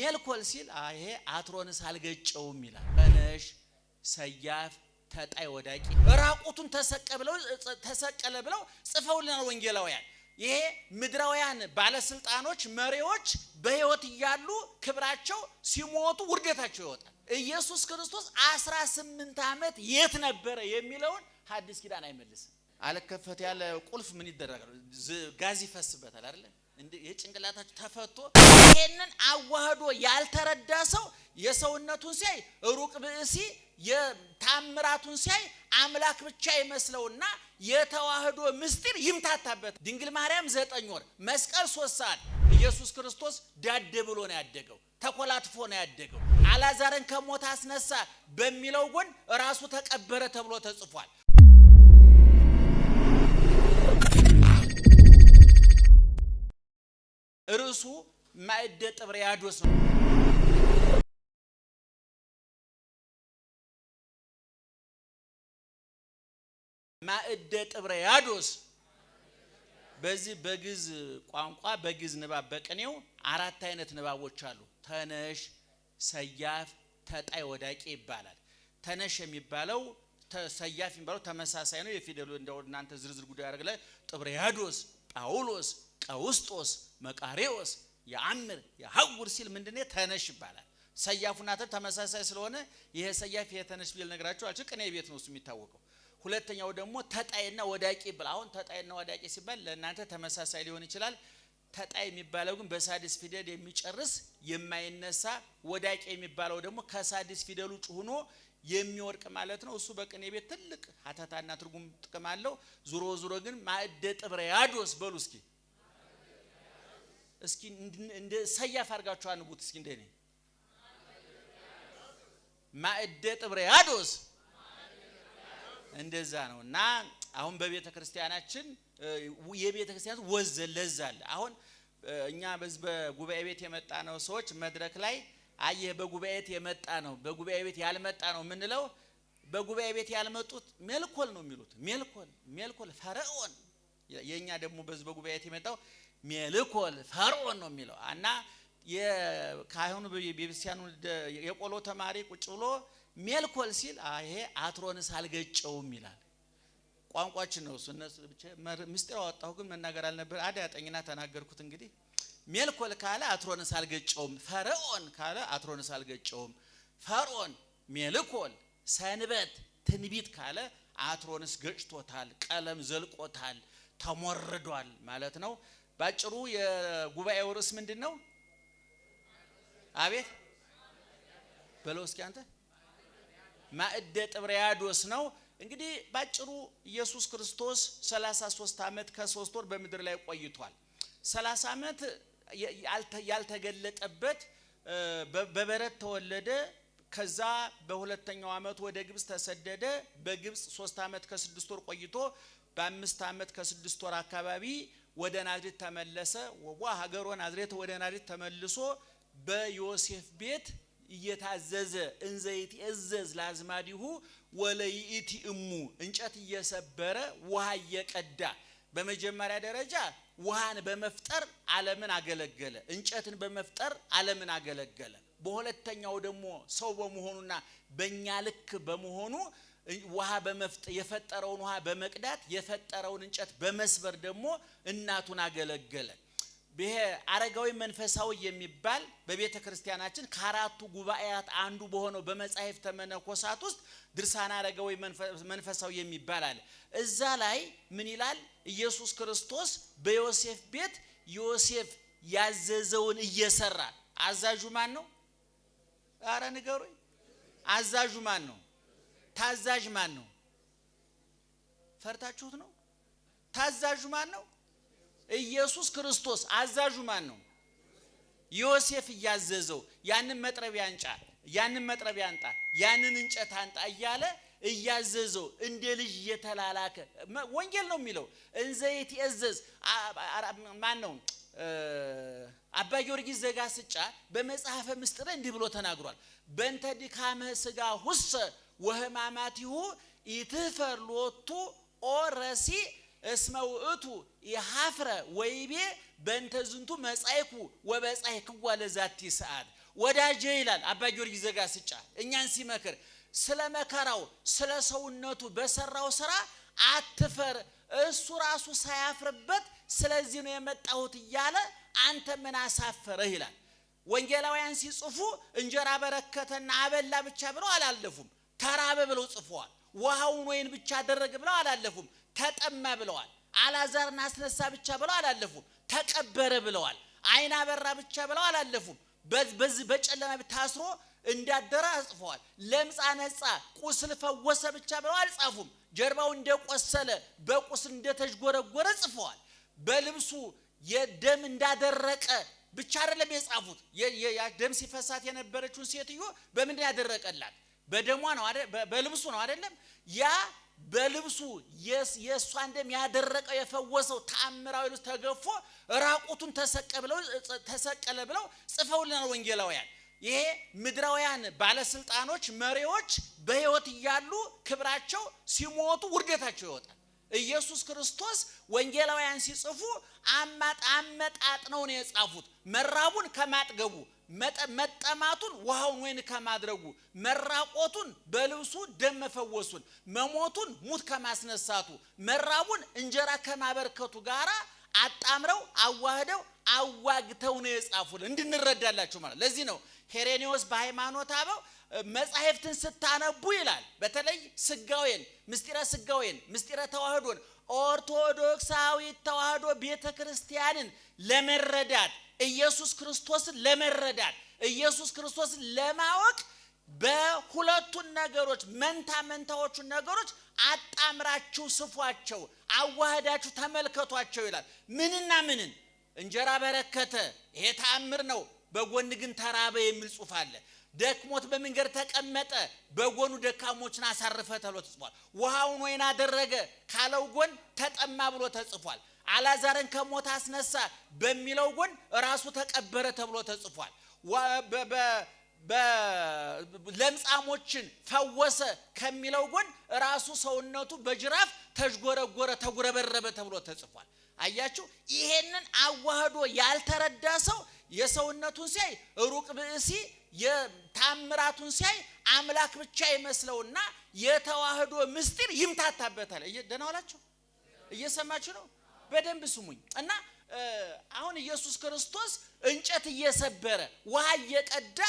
ሜልኮል ሲል ይሄ አትሮንስ አልገጨውም ይላል። በነሽ ሰያፍ ተጣይ ወዳቂ ራቁቱን ተሰቀለ ብለው ጽፈውልናል ወንጌላውያን። ይሄ ምድራውያን ባለስልጣኖች መሪዎች በህይወት እያሉ ክብራቸው ሲሞቱ ውርደታቸው ይወጣል። ኢየሱስ ክርስቶስ 18 ዓመት የት ነበረ የሚለውን ሐዲስ ኪዳን አይመልስም። አለከፈት ያለ ቁልፍ ምን ይደረጋል? ጋዝ ይፈስበታል አይደል? እንዴ የጭንቅላታችሁ ተፈቶ ይሄንን አዋህዶ ያልተረዳ ሰው የሰውነቱን ሲያይ ሩቅ ብእሲ የታምራቱን ሲያይ አምላክ ብቻ ይመስለውና የተዋህዶ ምስጢር ይምታታበት። ድንግል ማርያም 9 ወር መስቀል 3 ሰዓት ኢየሱስ ክርስቶስ ዳደ ብሎ ነው ያደገው፣ ተኮላትፎ ነው ያደገው። አላዛርን ከሞት አስነሳ በሚለው ጎን ራሱ ተቀበረ ተብሎ ተጽፏል። ርዕሱ ማዕደ ጥብርያዶስ ነው። ማዕደ ጥብርያዶስ በዚህ በግዕዝ ቋንቋ በግዕዝ ንባብ በቅኔው 4 አይነት ንባቦች አሉ። ተነሽ፣ ሰያፍ፣ ተጣይ ወዳቂ ይባላል። ተነሽ የሚባለው ሰያፍ የሚባለው ተመሳሳይ ነው። የፊደሉ እንደው እናንተ ዝርዝር ጉዳይ ያደርግለ ጥብርያዶስ፣ ጳውሎስ፣ ቀውስጦስ፣ መቃሪዎስ ያአምር ያሐውር ሲል ምንድነው ተነሽ ይባላል። ሰያፉና ተመሳሳይ ስለሆነ ይሄ ሰያፍ የተነሽ ቢል ነግራችሁ አልኩ። ቅኔ ቤት ነው እሱ የሚታወቀው። ሁለተኛው ደግሞ ተጣይና ወዳቂ ይባላል። አሁን ተጣይና ወዳቂ ሲባል ለእናንተ ተመሳሳይ ሊሆን ይችላል። ተጣይ የሚባለው ግን በሳድስ ፊደል የሚጨርስ የማይነሳ፣ ወዳቂ የሚባለው ደግሞ ከሳድስ ፊደሉ ሆኖ የሚወርቅ ማለት ነው። እሱ በቅኔ ቤት ትልቅ ሀተታና ትርጉም ጥቅም አለው። ዙሮ ግን ማዕደ ጥብርያዶስ በሉ እስኪ እንደ ሰያፍ አድርጋችሁ አንቡት እስኪ እንደኔ ማዕደ ጥብርያዶስ እንደዛ ነውና አሁን በቤተ ክርስቲያናችን የቤተ ክርስቲያን ወዝ ለዛል። አሁን እኛ በጉባኤ ቤት የመጣ ነው ሰዎች መድረክ ላይ አየህ በጉባኤ ቤት የመጣ ነው በጉባኤ ቤት ያልመጣ ነው ምንለው። በጉባኤ ቤት ያልመጡት ሜልኮል ነው የሚሉት። ሜልኮል ፈርዖን። የኛ ደግሞ በጉባኤ ቤት የመጣው ሜልኮል ፈርዖን ነው የሚለው እና የካህኑ በቤተክርስቲያኑ የቆሎ ተማሪ ቁጭ ብሎ ሜልኮል ሲል ይሄ አትሮንስ አልገጨውም ይላል። ቋንቋችን ነው እሱ። እነሱ ብቻ ምስጢር አወጣሁ ግን መናገር አልነበር። አዳያጠኝና ተናገርኩት። እንግዲህ ሜልኮል ካለ አትሮንስ አልገጨውም፣ ፈርዖን ካለ አትሮንስ አልገጨውም። ፈርዖን፣ ሜልኮል፣ ሰንበት፣ ትንቢት ካለ አትሮንስ ገጭቶታል፣ ቀለም ዘልቆታል፣ ተሞርዷል ማለት ነው። ባጭሩ የጉባኤው ርዕስ ምንድነው? አቤት በለው እስኪ አንተ ማዕደ ጥብርያዶስ ነው። እንግዲህ ባጭሩ ኢየሱስ ክርስቶስ 33 ዓመት ከ3 ወር በምድር ላይ ቆይቷል። 30 ዓመት ያልተገለጠበት በበረት ተወለደ። ከዛ በሁለተኛው ዓመት ወደ ግብጽ ተሰደደ። በግብጽ 3 ዓመት ከ6 ወር ቆይቶ በ5 ዓመት ከ6 ወር አካባቢ ወደ ናዝሬት ተመለሰ። ሀገሩ ናዝሬት ወደ ናዝሬት ተመልሶ በዮሴፍ ቤት እየታዘዘ እንዘይት እዘዝ ላዝማዲሁ ወለይእቲ እሙ እንጨት እየሰበረ ውሃ እየቀዳ በመጀመሪያ ደረጃ ውሃን በመፍጠር ዓለምን አገለገለ። እንጨትን በመፍጠር ዓለምን አገለገለ። በሁለተኛው ደግሞ ሰው በመሆኑና በእኛ ልክ በመሆኑ ውሃ በመፍጠር የፈጠረውን ውሃ በመቅዳት የፈጠረውን እንጨት በመስበር ደግሞ እናቱን አገለገለ። ይሄ አረጋዊ መንፈሳዊ የሚባል በቤተ ክርስቲያናችን ከአራቱ ጉባኤያት አንዱ በሆነው በመጻሕፍተ መነኮሳት ውስጥ ድርሳነ አረጋዊ መንፈሳዊ የሚባል አለ። እዛ ላይ ምን ይላል? ኢየሱስ ክርስቶስ በዮሴፍ ቤት ዮሴፍ ያዘዘውን እየሰራ አዛዡ ማን ነው? አረ ንገሩኝ። አዛዡ ማን ነው? ታዛዥ ማን ነው? ፈርታችሁት ነው? ታዛዡ ማን ነው? ኢየሱስ ክርስቶስ። አዛዡ ማን ነው? ዮሴፍ እያዘዘው ያንን መጥረቢያ አንጫ፣ ያንን መጥረቢያ አንጣ፣ ያንን እንጨት አንጣ እያለ እያዘዘው እንደ ልጅ እየተላላከ ወንጌል ነው የሚለው። እንዘይት ያዘዝ ማን ነው? አባ ጊዮርጊስ ዘጋስጫ በመጽሐፈ ምስጢር እንዲህ ብሎ ተናግሯል። በእንተ ድካመ ሥጋ ሁሰ ወህማማቲሁ ኢትፈርሎቱ ኦረሲ እስመ ውእቱ ይሐፍረ ወይቤ በእንተ ዝንቱ መጻይኩ ወበጻይኩ ለዛቲ ሰዓት ወዳጄ ይላል አባ ጊዮርጊስ ዘጋስጫ እኛን ሲመክር ስለ መከራው ስለ ሰውነቱ በሰራው ስራ አትፈር እሱ ራሱ ሳያፍርበት ስለዚህ ነው የመጣሁት እያለ አንተ ምን አሳፈረህ ይላል። ወንጌላውያን ሲጽፉ እንጀራ በረከተና አበላ ብቻ ብለው አላለፉም። ተራበ ብለው ጽፈዋል። ውሃውን ወይን ብቻ አደረገ ብለው አላለፉም። ተጠማ ብለዋል። አላዛርን አስነሳ ብቻ ብለው አላለፉም። ተቀበረ ብለዋል። አይን አበራ ብቻ ብለው አላለፉም። በዚህ በጨለማ ታስሮ እንዳደረ ጽፈዋል። ለምጽ አነጻ ቁስል ፈወሰ ብቻ ብለው አልጻፉም። ጀርባው እንደቆሰለ በቁስል እንደተዥጎረጎረ ጽፈዋል። በልብሱ የደም እንዳደረቀ ብቻ አይደለም የጻፉት። የደም ሲፈሳት የነበረችውን ሴትዮ በምን ያደረቀላት? በደሟ ነው አይደል? በልብሱ ነው አይደለም? ያ በልብሱ የሷ እንደም ያደረቀው የፈወሰው ተአምራዊ ልብስ ተገፎ ራቁቱን ተሰቀለ ብለው ጽፈውልናል ወንጌላውያን። ይሄ ምድራውያን ባለስልጣኖች መሪዎች በህይወት ያሉ ክብራቸው ሲሞቱ ውርደታቸው ይወጣል። ኢየሱስ ክርስቶስ ወንጌላውያን ሲጽፉ አመጣጥ ነው የጻፉት። መራቡን ከማጥገቡ መጠማቱን ውሃውን ወይን ከማድረጉ መራቆቱን በልብሱ ደም መፈወሱን መሞቱን ሙት ከማስነሳቱ መራቡን እንጀራ ከማበርከቱ ጋራ አጣምረው አዋህደው አዋግተው ነው የጻፉት እንድንረዳላችሁ ማለት። ለዚህ ነው ሄሬኔዎስ በሃይማኖት አበው መጻሕፍትን ስታነቡ ይላል በተለይ ስጋዌን ምስጢረ ተዋህዶን ኦርቶዶክሳዊ ተዋህዶ ቤተክርስቲያንን ለመረዳት ኢየሱስ ክርስቶስን ለመረዳት ኢየሱስ ክርስቶስን ለማወቅ በሁለቱን ነገሮች መንታዎቹን ነገሮች አጣምራችሁ ስፏቸው አዋህዳችሁ ተመልከቷቸው ይላል። ምንና ምንን? እንጀራ በረከተ ይሄ ተአምር ነው። በጎን ግን ተራበ የሚል ጽሑፍ አለ። ደክሞት በመንገድ ተቀመጠ በጎኑ ደካሞችን አሳረፈ ተብሎ ተጽፏል። ውሃውን ወይን አደረገ ካለው ጎን ተጠማ ብሎ ተጽፏል። አላዛርን ከሞት አስነሳ በሚለው ጎን ራሱ ተቀበረ ተብሎ ተጽፏል። ለምጻሞችን ፈወሰ ከሚለው ጎን ራሱ ሰውነቱ በጅራፍ ተዥጎረጎረ ተጉረበረበ ተብሎ ተጽፏል። አያችሁ ይሄንን አዋህዶ ያልተረዳ ሰው የሰውነቱን ሲያይ ሩቅ ብእሲ የታምራቱን ሲያይ አምላክ ብቻ ይመስለውና የተዋህዶ ምስጢር ይምታታበታል። ደህና ዋላችሁ? እየሰማችሁ ነው? በደንብ ስሙኝ። እና አሁን ኢየሱስ ክርስቶስ እንጨት እየሰበረ ውሃ እየቀዳ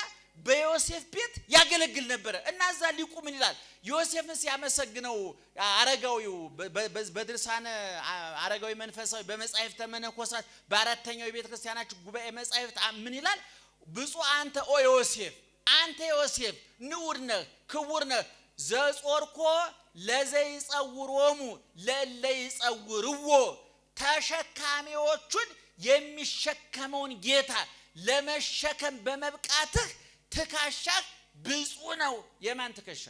በዮሴፍ ቤት ያገለግል ነበር። እና እዛ ሊቁ ምን ይላል? ዮሴፍን ሲያመሰግነው አረጋዊው በድርሳነ አረጋዊ መንፈሳዊ በመጻሕፍተ መነኮሳት በአራተኛው የቤተ ክርስቲያናችን ጉባኤ መጻሕፍት ምን ይላል? ብፁዕ አንተ ኦ ዮሴፍ፣ አንተ ዮሴፍ ንዑድ ነህ ክቡር ነህ ዘጾርኮ ለዘይጸውሮሙ ለለይጸውርዎ ተሸካሚዎቹን የሚሸከመውን ጌታ ለመሸከም በመብቃትህ ትካሻህ ብፁዕ ነው። የማን ትከሻ?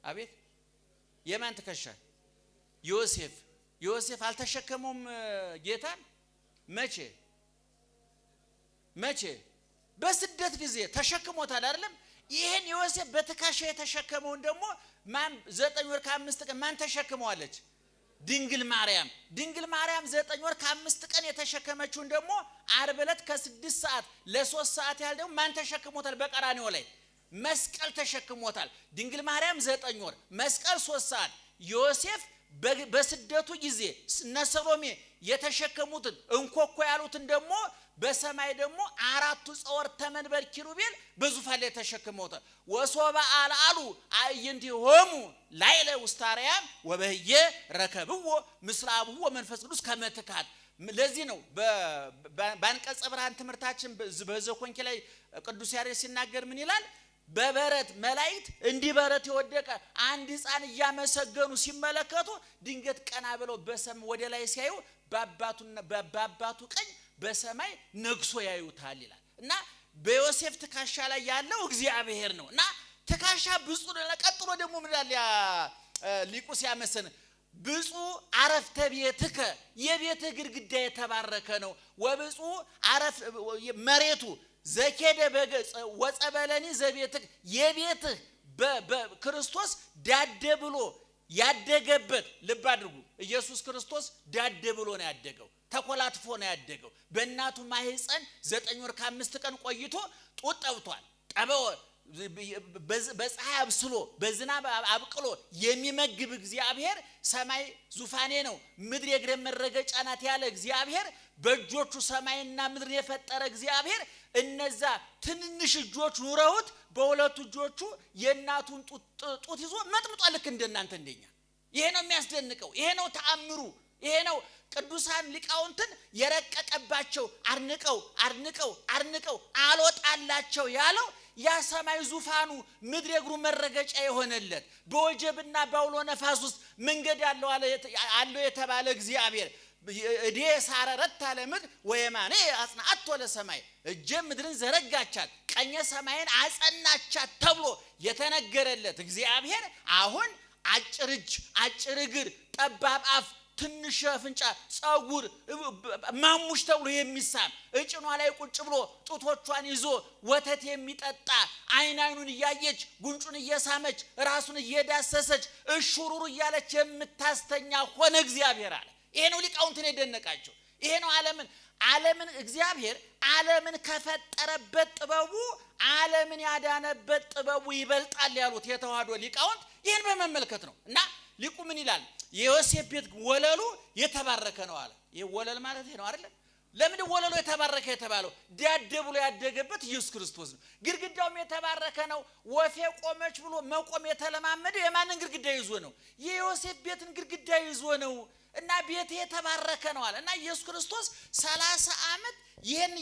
አቤት የማን ትከሻ? ዮሴፍ አልተሸከመውም ጌታን። መቼ? በስደት ጊዜ ተሸክሞታል አይደለም? ይሄን ዮሴፍ በትከሻ የተሸከመውን ደግሞ ማን 9 ወር ከ5 ቀን ማን ተሸክመዋለች? ድንግል ማርያም 9 ወር ከ5 ቀን የተሸከመችውን ደግሞ ዓርብ ዕለት ከ6 ሰዓት ለ3 ሰዓት ያህል ደግሞ ማን ተሸክሞታል? በቀራንዮ ላይ መስቀል ተሸክሞታል። ድንግል ማርያም 9 ወር መስቀል 3 ሰዓት። ዮሴፍ በስደቱ ጊዜ ነሰሎሜ የተሸከሙትን እንኮኮ ያሉትን ደግሞ በሰማይ ደግሞ 4 ጸወርተ መንበር ኪሩቤል በዙፋን ላይ ተሸክመውታል። ወሶባ አልአሉ አዕይንቲሆሙ ላይለ ውስተ አርያም ወበህየ ረከብዎ ምስለ አብሁ ወመንፈስ ቅዱስ ከመትካት። ለዚህ ነው በአንቀጸ ብርሃን ትምህርታችን በዘኮንኪ ላይ ቅዱስ ያሬድ ሲናገር ምን ይላል? በበረት መላእክት እንዲህ በረት የወደቀ አንድ ሕፃን እያመሰገኑ ሲመለከቱ ድንገት ቀና ብለው በሰም ወደ ላይ ሲያዩ በአባቱ ቀኝ በሰማይ ነግሶ ያዩታል ይላል። እና በዮሴፍ ትከሻ ላይ ያለው እግዚአብሔር ነው። እና ትከሻ ብፁዕ ነው። ቀጥሎ ደግሞ ምን ይላል ሊቁ ሲያመሰን? ብፁዕ አረፍተ ቤትከ የቤትህ ግድግዳ የተባረከ ነው። ወብፁዕ አረፍ መሬቱ ዘኬደ በገጽ ወጸበለኒ ዘቤትህ የቤትህ በክርስቶስ ዳደ ብሎ ያደገበት ልብ አድርጉ ኢየሱስ ክርስቶስ ዳደ ብሎ ነው ያደገው ተኮላትፎ ነው ያደገው በእናቱ ማህፀን 9 ወር ከ5 ቀን ቆይቶ ጡት ጠብቷል ጠበው በፀሐይ አብስሎ በዝናብ አብቅሎ የሚመግብ እግዚአብሔር ሰማይ ዙፋኔ ነው ምድር የእግሬ መረገጫ ናት ያለ እግዚአብሔር በእጆቹ ሰማይና ምድር የፈጠረ እግዚአብሔር እነዛ ትንንሽ እጆች ኑረውት በሁለቱ እጆቹ የእናቱን ጡት ይዞ መጥምጧል ልክ እንደናንተ እንደኛ ይሄ ነው የሚያስደንቀው ይሄ ነው ተአምሩ ይሄ ነው ቅዱሳን ሊቃውንትን የረቀቀባቸው አርንቀው አልወጣላቸው ያለው ያ ሰማይ ዙፋኑ ምድር የእግሩ መረገጫ የሆነለት በወጀብና ባውሎ ነፋስ ውስጥ መንገድ ያለው አለው የተባለ እግዚአብሔር እዴ ሳረረት አለ ምድር ወየማኔ አጽናአት ለሰማይ እጀ ምድርን ዘረጋቻት ቀኘ ሰማይን አጸናቻት ተብሎ የተነገረለት እግዚአብሔር አሁን አጭር እጅ አጭር እግር ጠባብ አፍ ትንሽ አፍንጫ ጸጉር ማሙሽ ተብሎ የሚሳም እጭኗ ላይ ቁጭ ብሎ ጡቶቿን ይዞ ወተት የሚጠጣ አይናዩን ያየች ጉንጩን እየሳመች ራሱን እየዳሰሰች እሹሩሩ እያለች የምታስተኛ ሆነ እግዚአብሔር አለ ይሄ ነው ሊቃውንትን የደነቃቸው ይሄ ነው ዓለምን እግዚአብሔር ዓለምን ከፈጠረበት ጥበቡ ዓለምን ያዳነበት ጥበቡ ይበልጣል ያሉት የተዋህዶ ሊቃውንት ይሄን በመመልከት ነው እና ሊቁ ምን ይላል የዮሴፍ ቤት ወለሉ የተባረከ ነው አለ ይሄ ወለል ማለት ይሄ ነው አይደል ለምን ወለሉ የተባረከ የተባለው ዳደ ብሎ ያደገበት ኢየሱስ ክርስቶስ ነው ግርግዳውም የተባረከ ነው ወፌ ቆመች ብሎ መቆም የተለማመደ የማንን ግርግዳ ይዞ ነው የዮሴፍ ቤትን ግርግዳ ይዞ ነው እና ቤት የተባረከ ነው አለ እና ኢየሱስ ክርስቶስ 30 ዓመት ይሄን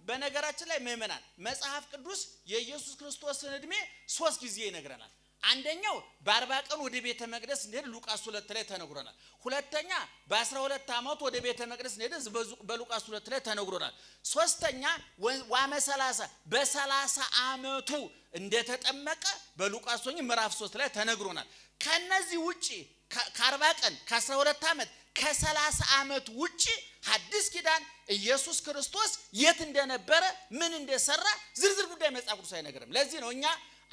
በነገራችን ላይ ምእመናን መጽሐፍ ቅዱስ የኢየሱስ ክርስቶስን እድሜ 3 ጊዜ ይነግረናል አንደኛው በ40 ቀን ወደ ቤተ መቅደስ እንደሄደ ሉቃስ 2 ላይ ተነግሮናል ሁለተኛ በ12 ዓመት ወደ ቤተ መቅደስ እንደሄደ በሉቃስ 2 ላይ ተነግሮናል ሶስተኛ ዋመ 30 በ30 ዓመቱ እንደተጠመቀ በሉቃስ ወንጌል ምዕራፍ 3 ላይ ተነግሮናል ከነዚህ ውጪ ከ40 ቀን ከ12 ዓመት ከ30 ዓመት ውጪ ሐዲስ ኪዳን ኢየሱስ ክርስቶስ የት እንደነበረ ምን እንደሰራ ዝርዝር ጉዳይ መጽሐፍ ቅዱስ አይነገርም ለዚህ ነው እኛ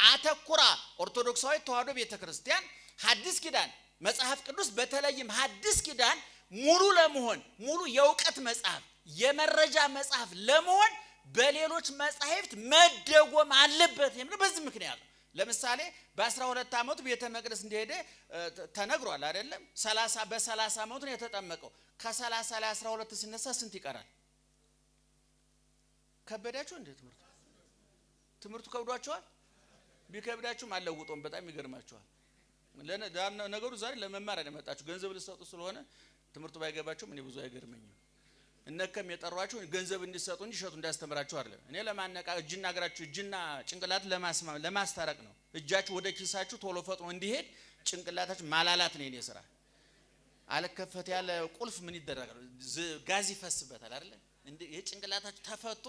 አተኩራ ኦርቶዶክሳዊ ተዋህዶ ቤተክርስቲያን ሐዲስ ኪዳን መጽሐፍ ቅዱስ በተለይም ሐዲስ ኪዳን ሙሉ ለመሆን ሙሉ የውቀት መጽሐፍ የመረጃ መጽሐፍ ለመሆን በሌሎች መጻሕፍት መደጎም አለበት የሚለው በዚህ ምክንያት ነው ለምሳሌ በ12 ዓመቱ ቤተ መቅደስ እንደሄደ ተነግሯል አይደለም 30 በ30 ዓመቱ ነው የተጠመቀው ከ30 ላይ 12 ሲነሳ ስንት ይቀራል ከበዳችሁ እንዴ ትምህርቱ ከብዷችኋል ቢከብዳችሁ ማለውጦም በጣም ይገርማችኋል ነገሩ ዛሬ ለመማር አይደመጣችሁ ገንዘብ ልትሰጡ ስለሆነ ትምህርቱ ባይገባችሁ ምን ብዙ አይገርመኝም እነከም የጠሯችሁ ገንዘብ እንዲሰጡ እንጂ ሸቱ እንዳስተምራችሁ አይደለም እኔ ለማነቃ እጅና እግራችሁ እጅና ጭንቅላት ለማስታረቅ ነው እጃችሁ ወደ ኪሳችሁ ቶሎ ፈጥኖ እንዲሄድ ጭንቅላታችሁ ማላላት ነው የኔ ስራ አለከፈት ያለ ቁልፍ ምን ይደረጋል ጋዝ ይፈስበታል አይደል የጭንቅላታችሁ ተፈቶ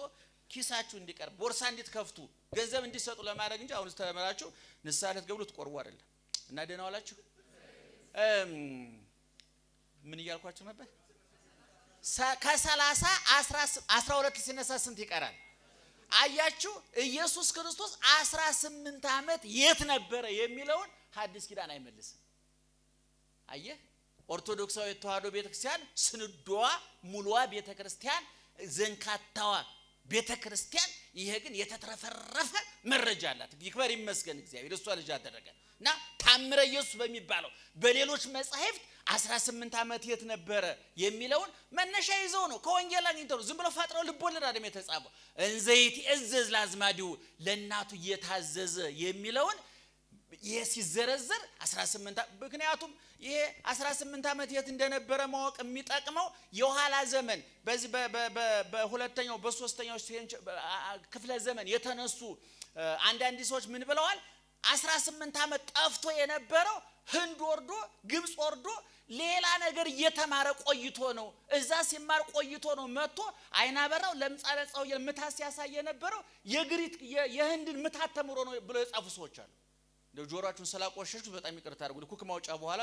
ኪሳችሁ እንዲቀር ቦርሳ እንድትከፍቱ ገንዘብ እንዲሰጡ ለማድረግ እንጂ አሁን ተመራችሁ ንሳለት ገብሉ ትቆርቡ አይደለም እና ደህና ዋላችሁ ምን ይያልኳችሁ ነበር ከ30 12 ሲነሳ ስንት ይቀራል አያችሁ ኢየሱስ ክርስቶስ 18 ዓመት የት ነበረ የሚለውን ሐዲስ ኪዳን አይመልስም አየህ ኦርቶዶክሳዊ ተዋህዶ ቤተክርስቲያን ስንዶዋ ሙሉዋ ቤተክርስቲያን ዘንካታዋ ቤተክርስቲያን ይሄ ግን የተተረፈረፈ መረጃ አላት ይክበር ይመስገን እግዚአብሔር እሷ ልጅ አደረገና ታምረ ኢየሱስ በሚባለው በሌሎች መጻሕፍት 18 ዓመት የት ነበረ የሚለውን መነሻ ይዘው ነው ከወንጌል አግኝተው ዝም ብለው ፈጥረው ልቦለድ አይደለም የተጻፈው እንዘይቲ እዘዝ ላዝማዲው ለናቱ እየታዘዘ የሚለውን ሲዘረዘር 18 ምክንያቱም ይሄ 18 ዓመት የት እንደነበረ ማወቅ የሚጠቅመው የኋላ ዘመን በዚህ በሁለተኛው በሶስተኛው ክፍለ ዘመን የተነሱ አንዳንድ ሰዎች ምን ብለዋል 18 ዓመት ጠፍቶ የነበረው ህንድ ወርዶ ግብጽ ወርዶ ሌላ ነገር እየተማረ ቆይቶ ነው እዛ ሲማር ቆይቶ ነው መጥቶ አይናበራው ለምጻለጻው የምታስ ያሳየ ነበረው የግሪክ የህንድን ምታት ተምሮ ነው ብለው የጻፉ ሰዎች አሉ እንደው ጆሮአችሁን ስላቆሸሹ በጣም ይቅርታ አድርጉ ኩክ ማውጫ በኋላ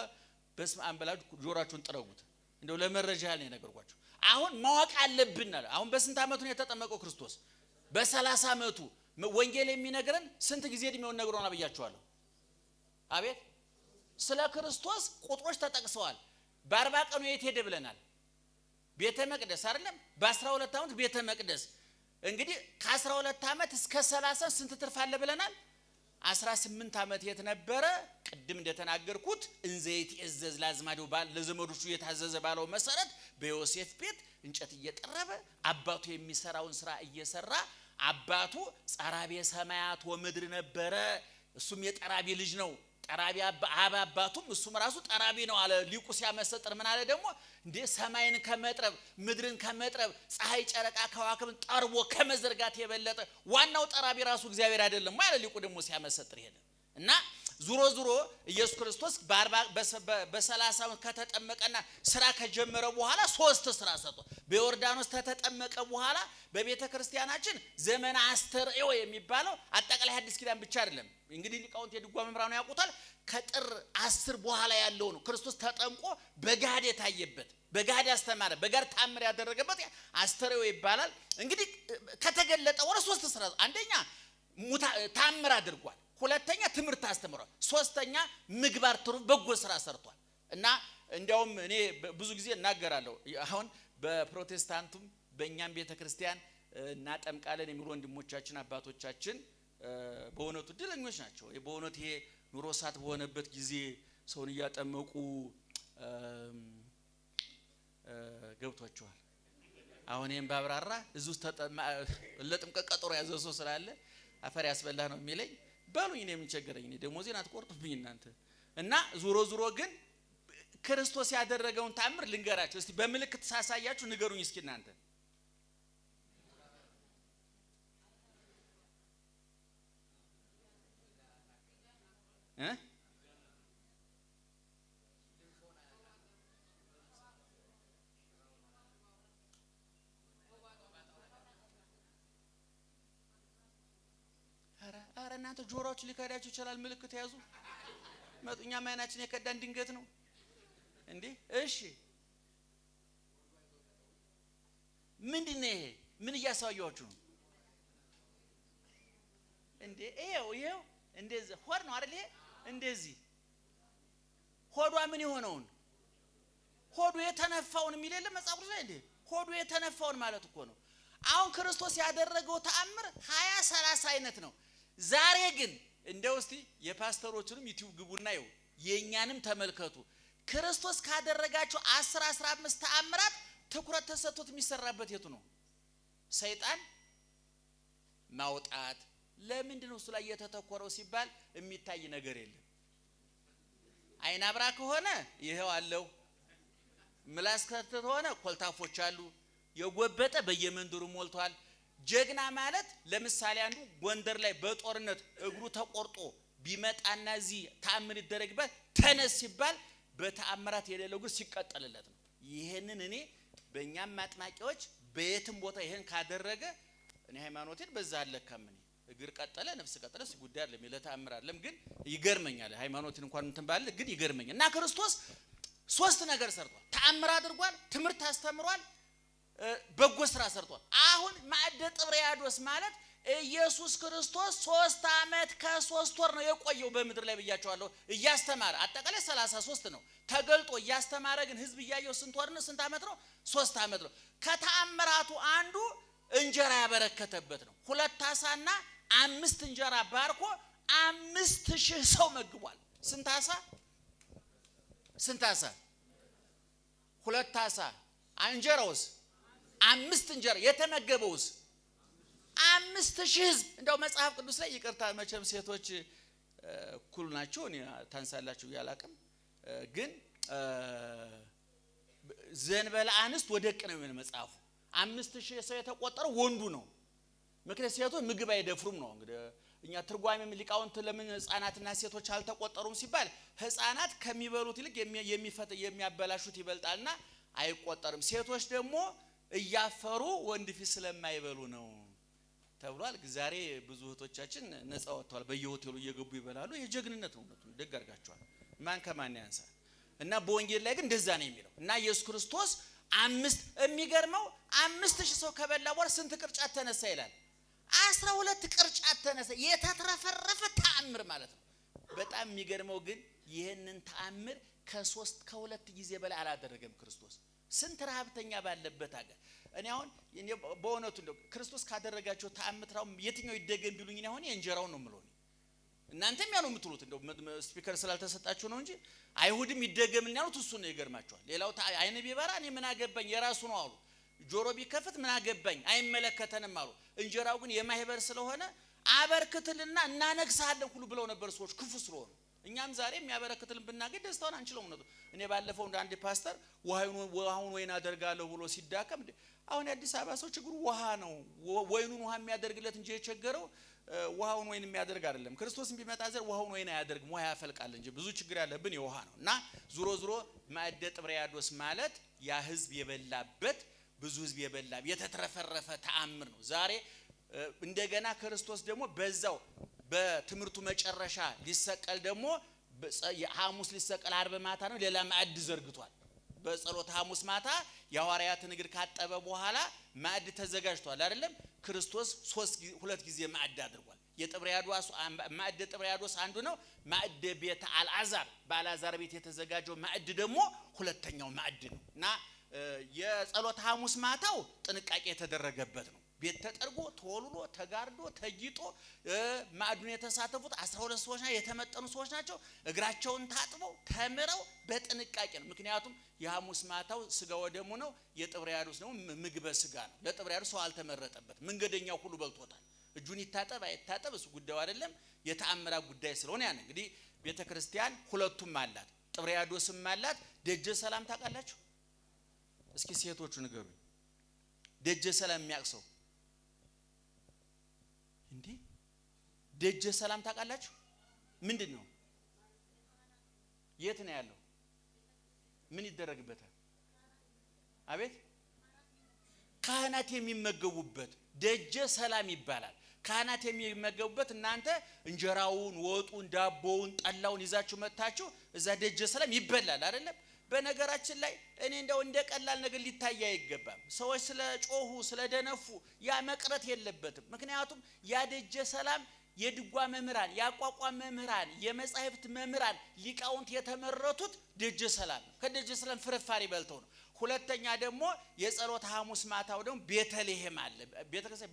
በስመ አብ ብላችሁ ጆሮአችሁን ጥረጉት እንደው ለመረጃ ያለ ነገርኳችሁ አሁን ማወቅ አለብን አሁን በስንት ዓመቱ ነው የተጠመቀው ክርስቶስ በ30 ዓመቱ ወንጌል የሚነግረን ስንት ጊዜ እድሜውን ነግሮና ብያችኋለሁ አቤት ስለ ክርስቶስ ቁጥሮች ተጠቅሰዋል። በ40 ቀኑ የት ሄደ ብለናል? ቤተ መቅደስ አይደለም? በ12 ዓመት ቤተ መቅደስ። እንግዲህ ከ12 ዓመት እስከ 30 ስንት ትርፍ አለ ብለናል? 18 ዓመት የት ነበረ? ቅድም እንደተናገርኩት እንዘይት እዘዝ ላዝማዱ ባል ለዘመዶቹ የታዘዘ ባለው መሰረት በዮሴፍ ቤት እንጨት እየጠረበ አባቱ የሚሰራውን ስራ እየሰራ አባቱ ጸራቢ ሰማያት ወምድር ነበረ። እሱም የጠራቢ ልጅ ነው። ጠራቢ አባቱም እሱም ራሱ ጠራቢ ነው አለ ሊቁ ሲያመሰጥር። ምን አለ ደግሞ እንደ ሰማይን ከመጥረብ ምድርን ከመጥረብ ፀሐይ ጨረቃ ከዋክብን ጠርቦ ከመዘርጋት የበለጠ ዋናው ጠራቢ ራሱ እግዚአብሔር አይደለም ማለት ሊቁ ደግሞ ሲያመሰጥር ይሄን እና ዙሮ ኢየሱስ ክርስቶስ በ30 ከተጠመቀና ስራ ከጀመረ በኋላ 3 ስራ ሰጥቶ በዮርዳኖስ ከተጠመቀ በኋላ በቤተ ክርስቲያናችን ዘመነ አስተርእዮ የሚባለው አጠቃላይ ሐዲስ ኪዳን ብቻ አይደለም። እንግዲህ ሊቃውንት የድጓ መምህራኑ ያውቁታል። ከጥር 10 በኋላ ያለው ነው ክርስቶስ ተጠምቆ በጋድ የታየበት፣ በጋድ ያስተማረ፣ በጋድ ታምር ያደረገበት አስተርእዮ ይባላል። እንግዲህ ከተገለጠ ወደ 3 ስራ፣ አንደኛ ታምር አድርጓል፣ ሁለተኛ ትምህርት አስተምሯል፣ ሶስተኛ ምግባር ትሩፍ በጎ ስራ ሰርቷል። እና እንዲያውም እኔ ብዙ ጊዜ እናገራለሁ። አሁን በፕሮቴስታንቱም በእኛም ቤተክርስቲያን እናጠምቃለን የሚሉ ወንድሞቻችን አባቶቻችን በእውነቱ ድለኞች ናቸው። በእውነት ይሄ ኑሮ ሳት በሆነበት ጊዜ ሰውን እያጠመቁ ገብቷቸዋል። አሁን ይሄን ባብራራ እዚህ ውስጥ ለጥምቀት ቀጠሮ ያዘው ሰው ስላለ አፈር ያስበላህ ነው የሚለኝ። በሉኝ እኔ ምን ቸገረኝ? እኔ ደሞዜን አትቆርጡብኝ እናንተ። እና ዙሮ ግን ክርስቶስ ያደረገውን ታምር ልንገራችሁ እስቲ። በምልክት ሳሳያችሁ ንገሩኝ እስኪ እናንተ። አረ እናንተ ጆሮአችሁ ሊከዳችሁ ይችላል። ምልክት ያዙ። መጡኛ ማይናችን የከዳን ድንገት ነው እንዴ? እሺ ምንድነው ይሄ? ምን እያሳያችሁ ነው እንዴ? ይሄው እንደዚህ ሆድ ነው አይደል? ይሄ እንደዚህ ሆዷ ምን የሆነውን ሆዱ የተነፋውን የሚል የለም መጽሐፍ ላይ እንዴ? ሆዱ የተነፋውን ማለት እኮ ነው። አሁን ክርስቶስ ያደረገው ተአምር 20-30 አይነት ነው። ዛሬ ግን እንደው እስቲ የፓስተሮቹንም ዩቲዩብ ግቡና ይው የኛንም ተመልከቱ። ክርስቶስ ካደረጋቸው 10-15 ተአምራት ትኩረት ተሰጥቶት የሚሰራበት የቱ ነው? ሰይጣን ማውጣት። ለምንድነው እሱ ላይ የተተኮረው ሲባል የሚታይ ነገር የለም። አይን አብራ ከሆነ ይሄው አለው፣ ምላስ ከተሆነ ኮልታፎች አሉ፣ የጎበጠ በየመንደሩ ሞልቷል። ጀግና ማለት ለምሳሌ አንዱ ጎንደር ላይ በጦርነት እግሩ ተቆርጦ ቢመጣና እዚህ ተአምር ይደረግበት ተነስ ሲባል በተአምራት የሌለው ግን ሲቀጠልለት ነው። ይሄንን እኔ በእኛም ማጥማቂዎች በየትም ቦታ ይሄን ካደረገ እኔ ሃይማኖቴን በዛ አለካም። እኔ እግር ቀጠለ ነፍስ ቀጠለ ሲጉዳይ አይደለም ለተአምር አይደለም። ግን ይገርመኛል ሃይማኖቴን እንኳን እንትን ባለ ግን ይገርመኛል። እና ክርስቶስ 3 ነገር ሰርቷል። ተአምር አድርጓል፣ ትምህርት አስተምሯል፣ በጎ ስራ ሰርቷል። አሁን ማዕደ ጥብርያዶስ ማለት ኢየሱስ ክርስቶስ 3 ዓመት ከ3 ወር ነው የቆየው በምድር ላይ ብያቸዋለሁ። እያስተማረ አጠቃላይ 33 ነው ተገልጦ እያስተማረ ግን ህዝብ እያየው ስንት ወር ነው? ስንት ዓመት ነው? 3 ዓመት ነው። ከተአምራቱ አንዱ እንጀራ ያበረከተበት ነው። 2 ዓሳና 5 እንጀራ ባርኮ 5000 ሰው መግቧል። ስንት ዓሳ? 2 ዓሳ እንጀራውስ 5 እንጀራ የተመገበውስ 5000 ህዝብ። እንደው መጽሐፍ ቅዱስ ላይ ይቅርታ መቼም ሴቶች እኩል ናቸው እኔ ታንሳላችሁ ያላቅም ግን ዘንበለ አንስት ወደቅ ነው የሚለው መጽሐፉ። 5000 ሰው የተቆጠረው ወንዱ ነው። ምክንያቱም ሴቶች ምግብ አይደፍሩም ነው። እንግዲህ እኛ ትርጓሜም ሊቃውንት ለምን ህፃናትና ሴቶች አልተቆጠሩም ሲባል ህፃናት ከሚበሉት ይልቅ የሚያበላሹት ይበልጣልና አይቆጠርም። ሴቶች ደግሞ እያፈሩ ወንድ ፊት ስለማይበሉ ነው ተብሏል። ዛሬ ብዙ እህቶቻችን ነፃ ወጥተዋል። በየሆቴሉ እየገቡ ይበላሉ። ይሄ ጀግንነት ነው። እውነቱን ደግ አድርጋቸዋል። ማን ከማን ያንሳል? እና በወንጌል ላይ ግን እንደዛ ነው የሚለው። እና ኢየሱስ ክርስቶስ የሚገርመው 5000 ሰው ከበላ በኋላ ስንት ቅርጫት ተነሳ ይላል? 12 ቅርጫት ተነሳ። የተትረፈረፈ ተአምር ማለት ነው። በጣም የሚገርመው ግን ይሄንን ተአምር ከሁለት ጊዜ በላይ አላደረገም ክርስቶስ ስንት ረሃብተኛ ባለበት ሀገር እኔ አሁን በእውነቱ እንደው ክርስቶስ ካደረጋቸው ተአምራው የትኛው ይደገም ቢሉኝ እኔ አሁን የእንጀራው ነው የምለው እናንተም ያለው የምትሉት እንደው ስፒከር ስላልተሰጣችሁ ነው እንጂ አይሁድም ይደገምልኝ ያሉት እሱ ነው ይገርማቸዋል ሌላው አይነ ቢበራ እኔ ምን አገባኝ የራሱ ነው አሉ ጆሮ ቢከፍት ምን አገባኝ አይመለከተንም አሉ እንጀራው ግን የማይበር ስለሆነ አበርክትልና እናነግሳለን ሁሉ ብለው ነበር ሰዎች ክፉ ስለሆኑ እኛም ዛሬ የሚያበረክትልን ብናገኝ ደስታውን አንችልም ነው እኔ ባለፈው እንደ አንድ ፓስተር ውሃውን ወይን አደርጋለሁ ብሎ ሲዳከም አሁን የአዲስ አበባ ሰው ችግሩ ውሃ ነው ወይኑን ውሃ የሚያደርግለት እንጂ የቸገረው ውሃውን ወይን የሚያደርግ አይደለም ክርስቶስን ቢመጣ ዘር ውሃውን ወይን አያደርግም ውሃ ያፈልቃል እንጂ ብዙ ችግር ያለብን የውሃ ነውና ዙሮ ማዕደ ጥብርያዶስ ማለት ያ ህዝብ የበላበት ብዙ ህዝብ የበላብ የተትረፈረፈ ተአምር ነው ዛሬ እንደገና ክርስቶስ ደግሞ በዛው በትምርቱ መጨረሻ ሊሰቀል ደግሞ ሐሙስ ሊሰቀል ዓርብ ማታ ነው ሌላ ማዕድ ዘርግቷል በጸሎት ሐሙስ ማታ የሐዋርያትን እግር ካጠበ በኋላ ማዕድ ተዘጋጅቷል አይደለም ክርስቶስ ሁለት ጊዜ ማዕድ አድርጓል የጥብርያዶስ ማዕድ ጥብርያዶስ አንዱ ነው ማዕድ ቤተ አልዓዛር በአልዓዛር ቤት የተዘጋጀው ማዕድ ደግሞ ሁለተኛው ማዕድ ነውና የጸሎት ሐሙስ ማታው ጥንቃቄ የተደረገበት ነው ቤት ተጠርጎ ተወልሎ ተጋርዶ ተጊጦ ማዕዱን የተሳተፉት 12 ሰዎች ናቸው የተመጠኑ ሰዎች ናቸው እግራቸውን ታጥበው ተምረው በጥንቃቄ ነው ምክንያቱም የሐሙስ ማታው ስጋ ወደሙ ነው የጥብርያዶስ ነው ምግበ ስጋ ነው ለጥብርያዶስ ሰው አልተመረጠበት መንገደኛው ሁሉ በልቶታል እጁን ይታጠብ አይታጠብ እሱ ጉዳዩ አይደለም የተአምራ ጉዳይ ስለሆነ ያን እንግዲህ ቤተክርስቲያን ሁለቱም አላት ጥብርያዶስም አላት ደጀ ሰላም ታውቃላችሁ እስኪ ሴቶቹ ንገሩኝ ደጀ ሰላም የሚያቅሰው እንዴ ደጀ ሰላም ታውቃላችሁ ምንድነው የት ነው ያለው ምን ይደረግበታል አቤት ካህናት የሚመገቡበት ደጀ ሰላም ይባላል ካህናት የሚመገቡበት እናንተ እንጀራውን ወጡን ዳቦውን ጠላውን ይዛችሁ መጣችሁ እዛ ደጀ ሰላም ይበላል አይደለም በነገራችን ላይ እኔ እንደው እንደቀላል ነገር ሊታይ አይገባም ሰዎች ስለ ጮሁ ስለ ደነፉ ያ መቅረት የለበትም ምክንያቱም ያ ደጀ ሰላም የድጓ መምህራን ያቋቋም መምህራን የመጻሕፍት መምህራን ሊቃውንት የተመረጡት ደጀ ሰላም ከደጀ ሰላም ፍርፋሪ በልተው ነው ሁለተኛ ደግሞ የጸሎት ሐሙስ ማታው ደግሞ ቤተልሔም አለ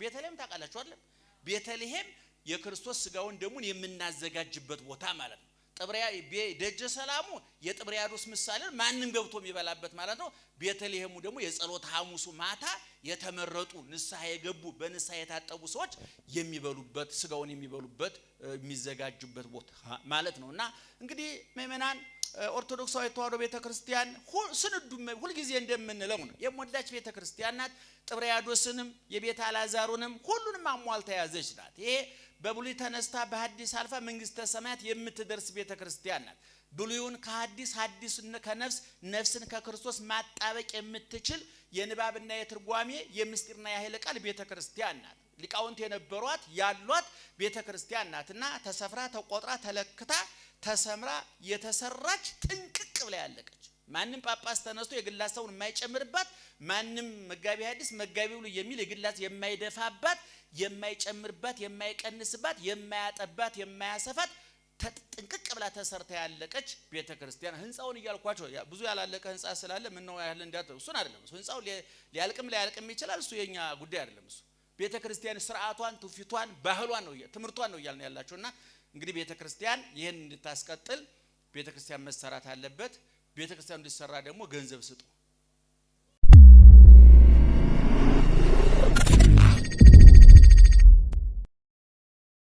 ቤተልሔም ታውቃላችሁ አይደል ቤተልሔም የክርስቶስ ስጋውን ደሙን የምናዘጋጅበት ቦታ ማለት ነው ደጀ ሰላሙ የጥብርያዶስ ምሳሌ ማንንም ገብቶ የሚበላበት ማለት ነው ቤተልሔሙ ደግሞ የጸሎት ሐሙሱ ማታ የተመረጡ ንስሐ የገቡ በንስሐ የታጠቡ ሰዎች የሚበሉበት ስጋውን የሚበሉበት የሚዘጋጁበት ቦታ ማለት ነውና እንግዲህ ምእመናን ኦርቶዶክሳዊ ተዋሕዶ ቤተክርስቲያን ሁሉ ጊዜ እንደምንለው ነው የሞላች ቤተክርስቲያን ናት ጥብርያዶስንም የቤተ አልዓዛሩንም ሁሉንም አሟልታ ያዘች ናት ይሄ በብሉይ ተነስታ በሐዲስ አልፋ መንግስተ ሰማያት የምትደርስ ቤተክርስቲያን ናት ብሉይን ከሐዲስ ሐዲስን ከነፍስ ነፍስን ከክርስቶስ ማጣበቅ የምትችል የንባብና የትርጓሜ የምስጢርና የኃይለ ቃል ቤተክርስቲያን ናት ሊቃውንት የነበሯት ያሏት ቤተክርስቲያን ናትና ተሰፍራ ተቆጥራ ተለክታ ተሰምራ የተሰራች ጥንቅቅ ብላ ያለቀች ማንንም ጳጳስ ተነስቶ የግላሰውን የማይጨምርባት ማንንም መጋቢ ሐዲስ መጋቢ ብሎ የሚል የግላስ የማይደፋባት የማይጨምርባት የማይቀንስባት የማያጠባት የማያሰፋት ጥንቅቅ ብላ ተሰርታ ያለቀች ቤተክርስቲያን ህንጻውን ይያልኳቸው ብዙ ያላለቀ ህንጻ ስላለ ምን ነው ያህል እንዳት እሱን አይደለም እሱ ህንጻው ሊያልቅም ይችላል እሱ የኛ ጉዳይ አይደለም እሱ ቤተክርስቲያን ስርዓቷን ትውፊቷን ባህሏን ነው ትምርቷን ነው ይያልን ያላችሁና እንግዲህ ቤተክርስቲያን ይሄን እንድታስቀጥል ቤተክርስቲያን መሰራት አለበት ቤተክርስቲያን እንዲሰራ ደግሞ ገንዘብ ስጡ